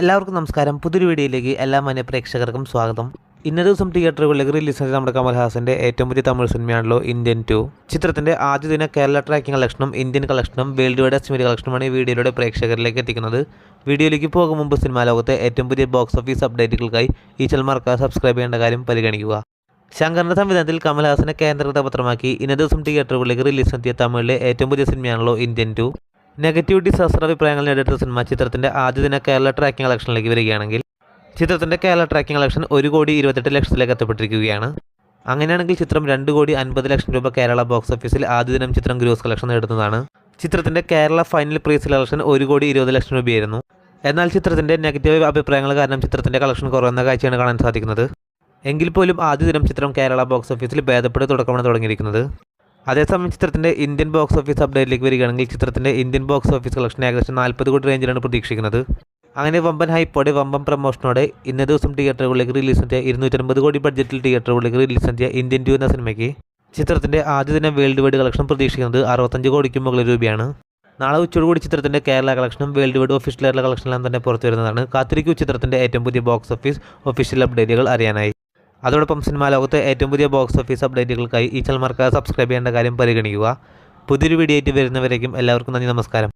എല്ലാവർക്കും നമസ്കാരം. പുതിയൊരു വീഡിയോയിലേക്ക് എല്ലാ മാന്യ പ്രേക്ഷകർക്കും സ്വാഗതം. ഇന്ന ദിവസം തിയേറ്ററുകളിലേക്ക് റിലീസ് ചെയ്ത നമ്മുടെ കമൽഹാസൻ്റെ ഏറ്റവും പുതിയ തമിഴ് സിനിമയാണല്ലോ ഇന്ത്യൻ 2. ചിത്രത്തിൻ്റെ ആദ്യ ദിന കേരള ട്രാക്കിംഗ് കളക്ഷനും ഇന്ത്യൻ കളക്ഷനും വേൾഡ് വൈഡ് എസ്റ്റിമേറ്റ് കളക്ഷനുമാണ് ഈ വീഡിയോയിലൂടെ പ്രേക്ഷകരിലേക്ക് എത്തിക്കുന്നത്. വീഡിയോയിലേക്ക് പോകും മുമ്പ് സിനിമാ ലോകത്തെ ഏറ്റവും പുതിയ ബോക്സ് ഓഫീസ് അപ്ഡേറ്റുകൾക്കായി ഈ ചാനൽ മറക്കാതെ സബ്സ്ക്രൈബ് ചെയ്യേണ്ട കാര്യം പരിഗണിക്കുക. ശങ്കറിൻ്റെ സംവിധാനത്തിൽ കമൽഹാസനെ കേന്ദ്ര കഥാപാത്രമാക്കി ഇന്ന ദിവസം തിയേറ്ററുകളിലേക്ക് റിലീസ് നടത്തിയ തമിഴിലെ ഏറ്റവും പുതിയ സിനിമയാണല്ലോ ഇന്ത്യൻ 2. നെഗറ്റിവിറ്റി സഹസ്രാഭിപ്രായങ്ങൾ നേടിയെടുത്ത സിനിമ ചിത്രത്തിൻ്റെ ആദ്യ ദിന കേരള ട്രാക്കിംഗ് കളക്ഷനിലേക്ക് വരികയാണെങ്കിൽ ചിത്രത്തിൻ്റെ കേരള ട്രാക്കിംഗ് കളക്ഷൻ 1,28,00,000 എത്തപ്പെട്ടിരിക്കുകയാണ്. അങ്ങനെയാണെങ്കിൽ ചിത്രം 2,50,00,000 രൂപ കേരള ബോക്സ് ഓഫീസിൽ ആദ്യ ദിനം ചിത്രം ഗ്രോസ് കളക്ഷൻ നേടുന്നതാണ്. ചിത്രത്തിൻ്റെ Kerala final pre sale collection 1,20,00,000 രൂപയായിരുന്നു. എന്നാൽ ചിത്രത്തിൻ്റെ നെഗറ്റീവ് അഭിപ്രായങ്ങൾ കാരണം ചിത്രത്തിൻ്റെ കളക്ഷൻ കുറയുന്ന കാഴ്ചയാണ് കാണാൻ സാധിക്കുന്നത്. എങ്കിൽ പോലും ആദ്യ ദിനം ചിത്രം കേരള ബോക്സ് ഓഫീസിൽ ഭേദപ്പെട്ട് തുടക്കമാണ് തുടങ്ങിയിരിക്കുന്നത്. അതേസമയം ചിത്രത്തിൻ്റെ ഇന്ത്യൻ ബോക്സ് ഓഫീസ് അപ്ഡേറ്റിലേക്ക് വരികയാണെങ്കിൽ ചിത്രത്തിൻ്റെ ഇന്ത്യൻ ബോക്സ് ഓഫീസ് കളക്ഷൻ ഏകദേശം 40 കോടി റേഞ്ചിലാണ് പ്രതീക്ഷിക്കുന്നത്. അങ്ങനെ വമ്പൻ ഹൈപ്പോടെ വമ്പൻ പ്രമോഷനോടെ ഇന്ന ദിവസം തിയേറ്ററുകളിലേക്ക് റിലീസ് നടത്തിയ 250 കോടി ബഡ്ജറ്റിൽ തിയേറ്ററുകളിലേക്ക് റിലീസ് നടത്തിയ ഇന്ത്യൻ 2 എന്ന സിനിമയ്ക്ക് ചിത്രത്തിൻ്റെ ആദ്യ ദിനം വേൾഡ് വൈഡ് കളക്ഷൻ പ്രതീക്ഷിക്കുന്നത് 65 കോടിക്ക് മുകളിൽ രൂപയാണ്. നാളെ ഉച്ചയോടുകൂടി ചിത്രത്തിൻ്റെ കേരള കളക്ഷനും വേൾഡ് വൈഡ് ഒഫീഷ്യൽ കളക്ഷനെല്ലാം തന്നെ പുറത്തു വരുന്നതാണ്. കാത്തിരിക്കൂ ചിത്രത്തിൻ്റെ ഏറ്റവും പുതിയ ബോക്സ് ഓഫീസ് ഒഫീഷ്യൽ അപ്ഡേറ്റുകൾ അറിയാനായി. അതോടൊപ്പം സിനിമാ ലോകത്തെ ഏറ്റവും പുതിയ ബോക്സ് ഓഫീസ് അപ്ഡേറ്റുകൾക്കായി ഈ ചാനൽ മറക്കാതെ സബ്സ്ക്രൈബ് ചെയ്യേണ്ട കാര്യം പരിഗണിക്കുക. പുതിയൊരു വീഡിയോ ആയിട്ട് വരുന്നവരേക്കും എല്ലാവർക്കും നന്ദി, നമസ്കാരം.